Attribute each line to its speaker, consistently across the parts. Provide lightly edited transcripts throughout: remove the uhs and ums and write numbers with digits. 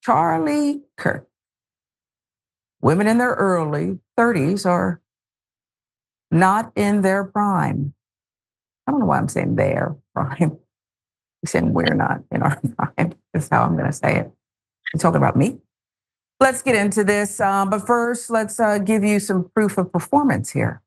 Speaker 1: Charlie Kirk. Women in their early 30s are not in their prime. I don't know why I'm saying their prime. I'm saying we're not in our prime. That's how I'm going to say it. You're talking about me? Let's get into this. But first, let's give you some proof of performance here.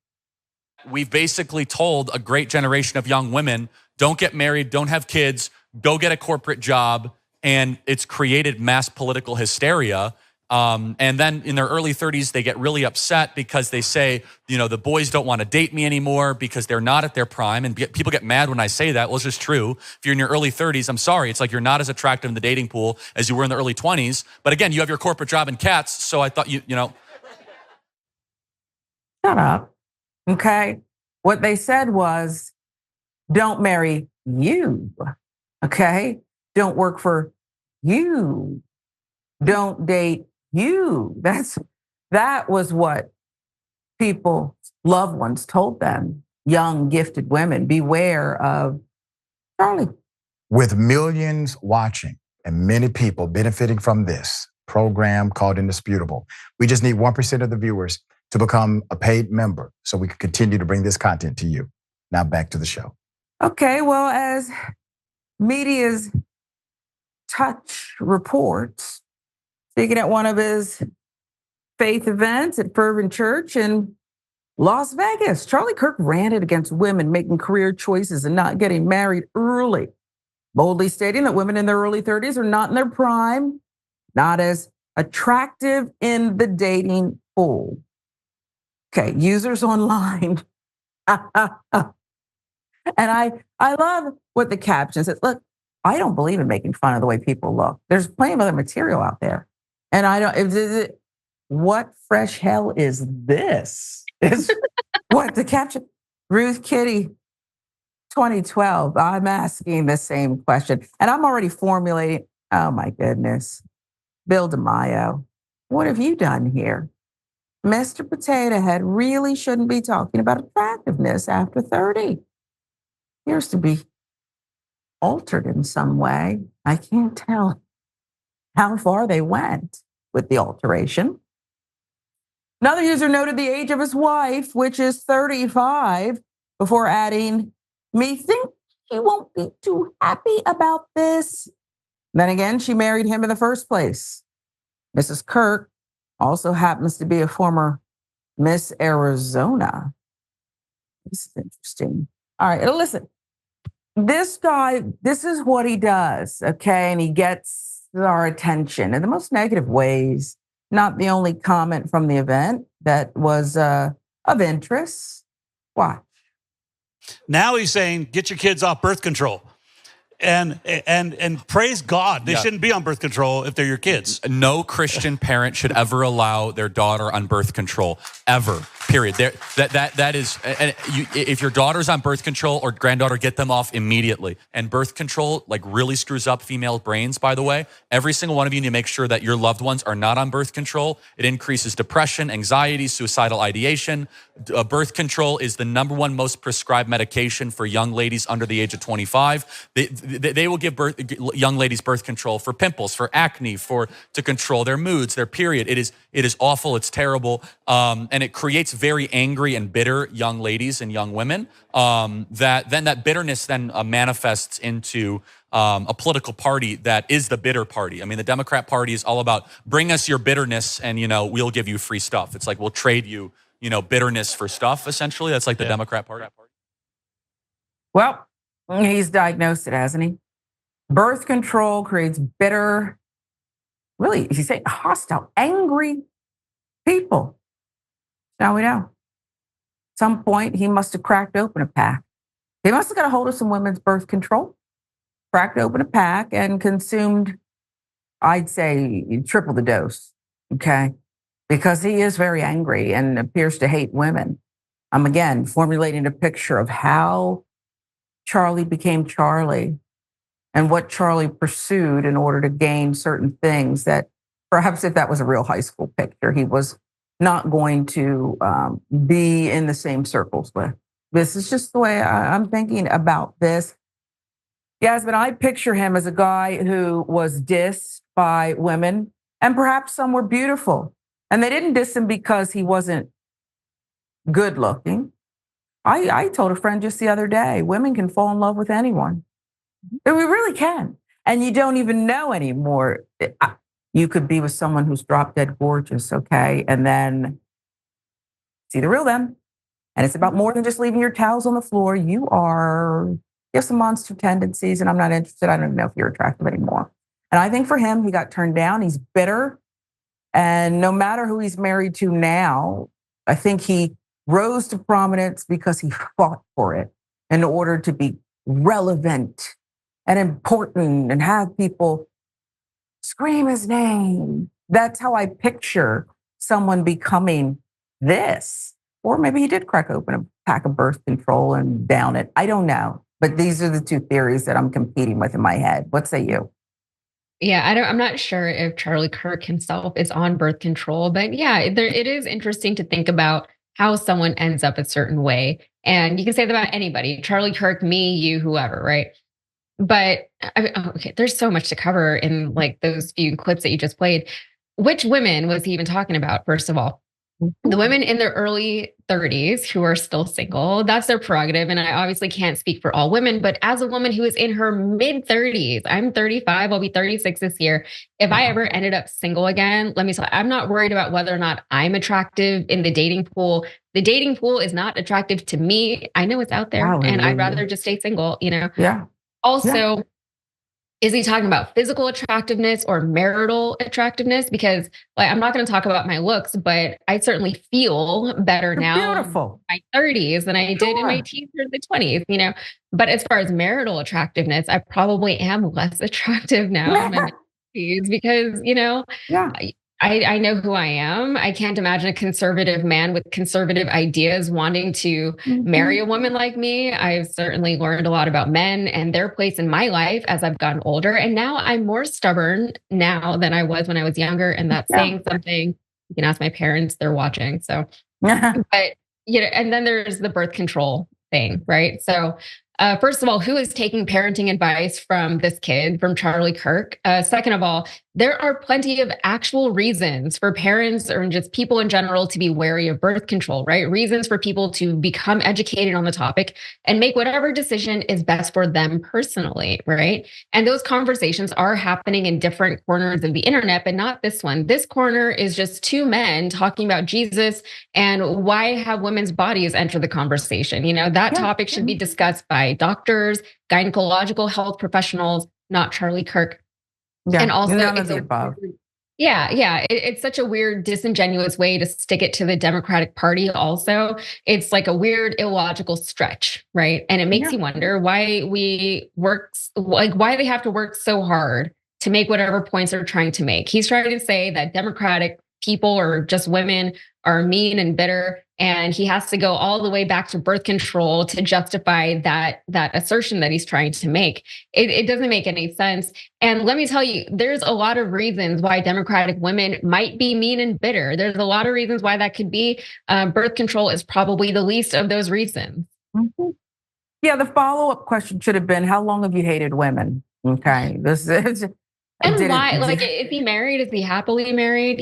Speaker 2: We've basically told a great generation of young women, don't get married, don't have kids, go get a corporate job. And it's created mass political hysteria. And then in their early 30s, they get really upset because they say, the boys don't want to date me anymore because they're not at their prime. And people get mad when I say that. Well, it's just true. If you're in your early 30s, I'm sorry. It's like you're not as attractive in the dating pool as you were in the early 20s. But again, you have your corporate job and cats. So I thought,
Speaker 1: Shut up. Okay. What they said was, don't marry you. Okay. Don't work for you. Don't date you. That was what people, loved ones told them. Young, gifted women, beware of Charlie.
Speaker 3: With millions watching and many people benefiting from this program called Indisputable, we just need 1% of the viewers to become a paid member so we can continue to bring this content to you. Now back to the show.
Speaker 1: Okay, well, as media's Touch reports, speaking at one of his faith events at Fervent Church in Las Vegas, Charlie Kirk ranted against women making career choices and not getting married early, boldly stating that women in their early 30s are not in their prime, not as attractive in the dating pool. Okay, users online. And I love what the caption says. Look, I don't believe in making fun of the way people look. There's plenty of other material out there. And I don't, what fresh hell is this? Is what the caption, Ruth Kitty, 2012. I'm asking the same question. And I'm already formulating, oh my goodness. Bill DeMaio, what have you done here? Mr. Potato Head really shouldn't be talking about attractiveness after 30. Appears to be altered in some way. I can't tell how far they went with the alteration. Another user noted the age of his wife, which is 35, before adding, "Me think she won't be too happy about this." Then again, she married him in the first place. Mrs. Kirk also happens to be a former Miss Arizona. This is interesting. All right, listen. This guy, this is what he does, okay? And he gets our attention in the most negative ways. Not the only comment from the event that was of interest. Watch.
Speaker 4: Now he's saying, get your kids off birth control. And praise God, they shouldn't be on birth control if they're your kids.
Speaker 2: No Christian parent should ever allow their daughter on birth control, ever. Period. That is, and if your daughter's on birth control or granddaughter, get them off immediately. And birth control really screws up female brains, by the way. Every single one of you need to make sure that your loved ones are not on birth control. It increases depression, anxiety, suicidal ideation. Birth control is the #1 most prescribed medication for young ladies under the age of 25. They will give young ladies birth control for pimples, for acne, to control their moods, their period. It is awful. It's terrible. And it creates very angry and bitter young ladies and young women. That bitterness then manifests into a political party that is the bitter party. I mean, the Democrat Party is all about bring us your bitterness and, we'll give you free stuff. It's like, we'll trade you, bitterness for stuff, essentially. That's like the Democrat Party.
Speaker 1: Well, he's diagnosed it, hasn't he? Birth control creates bitter, really, he's saying hostile, angry people. Now we know. At some point, he must have cracked open a pack. He must have got a hold of some women's birth control, cracked open a pack, and consumed, I'd say, triple the dose, okay? Because he is very angry and appears to hate women. I'm, again, formulating a picture of how Charlie became Charlie and what Charlie pursued in order to gain certain things that perhaps if that was a real high school picture, he was not going to be in the same circles with. This is just the way I'm thinking about this. Yasmin, I picture him as a guy who was dissed by women, and perhaps some were beautiful. And they didn't diss him because he wasn't good looking. I told a friend just the other day, women can fall in love with anyone. We really can. And you don't even know anymore. You could be with someone who's drop dead gorgeous, okay? And then see the real them. And it's about more than just leaving your towels on the floor. You have some monster tendencies, and I'm not interested. I don't even know if you're attractive anymore. And I think for him, he got turned down. He's bitter. And no matter who he's married to now, I think he rose to prominence because he fought for it in order to be relevant and important and have people scream his name. That's how I picture someone becoming this. Or maybe he did crack open a pack of birth control and down it. I don't know. But these are the two theories that I'm competing with in my head. What say you?
Speaker 5: Yeah, I'm not sure if Charlie Kirk himself is on birth control, but yeah, it is interesting to think about how someone ends up a certain way. And you can say that about anybody, Charlie Kirk, me, you, whoever, right? But okay, there's so much to cover in like those few clips that you just played. Which women was he even talking about, first of all? The women in their early 30s who are still single, that's their prerogative. And I obviously can't speak for all women, but as a woman who is in her mid 30s, I'm 35, I'll be 36 this year. If I ever ended up single again, let me tell you, I'm not worried about whether or not I'm attractive in the dating pool. The dating pool is not attractive to me. I know it's out there and I'd rather just stay single,
Speaker 1: Yeah.
Speaker 5: Also, is he talking about physical attractiveness or marital attractiveness? Because like, I'm not going to talk about my looks, but I certainly feel better now
Speaker 1: Beautiful.
Speaker 5: in my 30s than I did in my teens or the 20s. But as far as marital attractiveness, I probably am less attractive now in my 30s because,
Speaker 1: Yeah.
Speaker 5: I know who I am. I can't imagine a conservative man with conservative ideas wanting to marry a woman like me. I've certainly learned a lot about men and their place in my life as I've gotten older. And now I'm more stubborn now than I was when I was younger. And that's saying something. You can ask my parents, they're watching. So, but, and then there's the birth control thing, right? So, first of all, who is taking parenting advice from this kid, from Charlie Kirk? Second of all, there are plenty of actual reasons for parents or just people in general to be wary of birth control, right? Reasons for people to become educated on the topic and make whatever decision is best for them personally, right? And those conversations are happening in different corners of the internet, but not this one. This corner is just two men talking about Jesus and why have women's bodies enter the conversation. That topic should be discussed by doctors, gynecological health professionals, not Charlie Kirk.
Speaker 1: Yeah.
Speaker 5: And also,
Speaker 1: none of the above.
Speaker 5: It's such a weird, disingenuous way to stick it to the Democratic Party. Also, it's like a weird, illogical stretch, right? And it makes you wonder why why they have to work so hard to make whatever points they're trying to make. He's trying to say that Democratic people or just women are mean and bitter, and he has to go all the way back to birth control to justify that assertion that he's trying to make. It doesn't make any sense. And let me tell you, there's a lot of reasons why Democratic women might be mean and bitter. There's a lot of reasons why that could be. Birth control is probably the least of those reasons.
Speaker 1: Mm-hmm. Yeah, the follow-up question should have been, how long have you hated women? Okay. This is
Speaker 5: and why? Like, is he married? Is he happily married?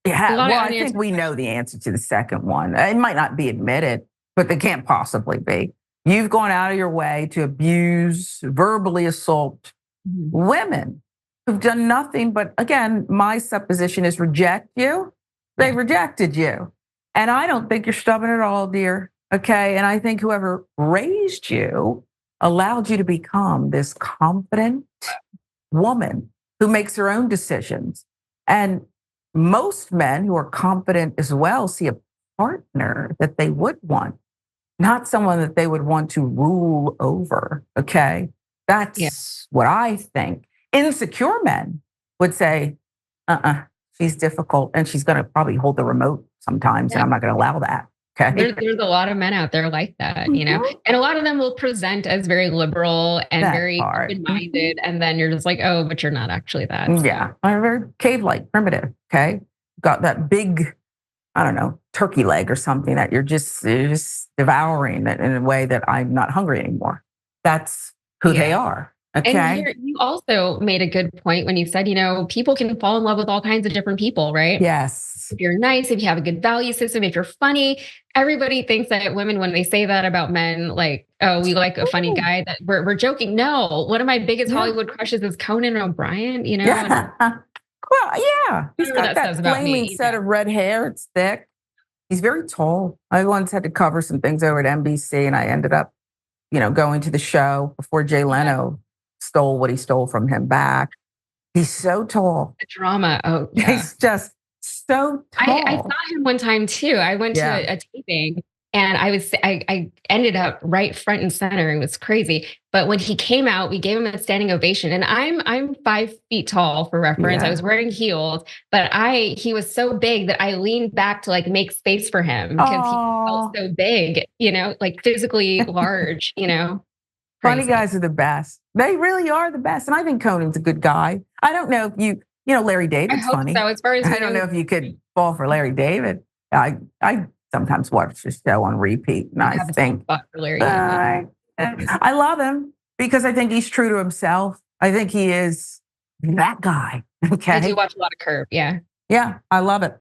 Speaker 1: I think we know the answer to the second one. It might not be admitted, but they can't possibly be. You've gone out of your way to abuse, verbally assault women who've done nothing but, again, my supposition is reject you. They rejected you. And I don't think you're stubborn at all, dear. Okay. And I think whoever raised you allowed you to become this confident woman who makes her own decisions. And most men who are confident as well see a partner that they would want, not someone that they would want to rule over. Okay. That's what I think. Insecure men would say, she's difficult and she's going to probably hold the remote sometimes. And I'm not going to allow that. Okay.
Speaker 5: There's a lot of men out there like that, and a lot of them will present as very liberal and very open-minded. And then you're just like, oh, but you're not actually that. So.
Speaker 1: Yeah. I'm very cave-like, primitive. Okay. Got that big, I don't know, turkey leg or something that you're just devouring it in a way that I'm not hungry anymore. That's who they are. Okay.
Speaker 5: And you also made a good point when you said, people can fall in love with all kinds of different people, right?
Speaker 1: Yes.
Speaker 5: If you're nice, if you have a good value system, if you're funny, everybody thinks that women, when they say that about men, like, oh, we like a funny guy, that we're joking. No, one of my biggest Hollywood crushes is Conan O'Brien,
Speaker 1: Yeah. Well, yeah. He's
Speaker 5: Whatever
Speaker 1: got
Speaker 5: that
Speaker 1: that
Speaker 5: says about
Speaker 1: flaming
Speaker 5: me,
Speaker 1: set of red hair. It's thick. He's very tall. I once had to cover some things over at NBC, and I ended up, going to the show before Jay Leno stole what he stole from him back. He's so tall.
Speaker 5: The drama. Oh, yeah.
Speaker 1: He's just so tall.
Speaker 5: I saw him one time too. I went to a taping, and I ended up right front and center. It was crazy. But when he came out, we gave him a standing ovation. And I'm 5 feet tall for reference.
Speaker 1: Yeah.
Speaker 5: I was wearing heels, but he was so big that I leaned back to like make space for him because he felt so big, like physically large,
Speaker 1: Funny
Speaker 5: Crazy.
Speaker 1: guys are the best. They really are the best. And I think Conan's a good guy. I don't know if Larry David's
Speaker 5: I hope
Speaker 1: funny.
Speaker 5: so. As far as
Speaker 1: I don't know if you could fall for Larry David. I sometimes watch the show on repeat, and I think
Speaker 5: for Larry David.
Speaker 1: I love him because I think he's true to himself. I think he is that guy. Okay.
Speaker 5: I do watch a lot of Curb. Yeah.
Speaker 1: Yeah, I love it.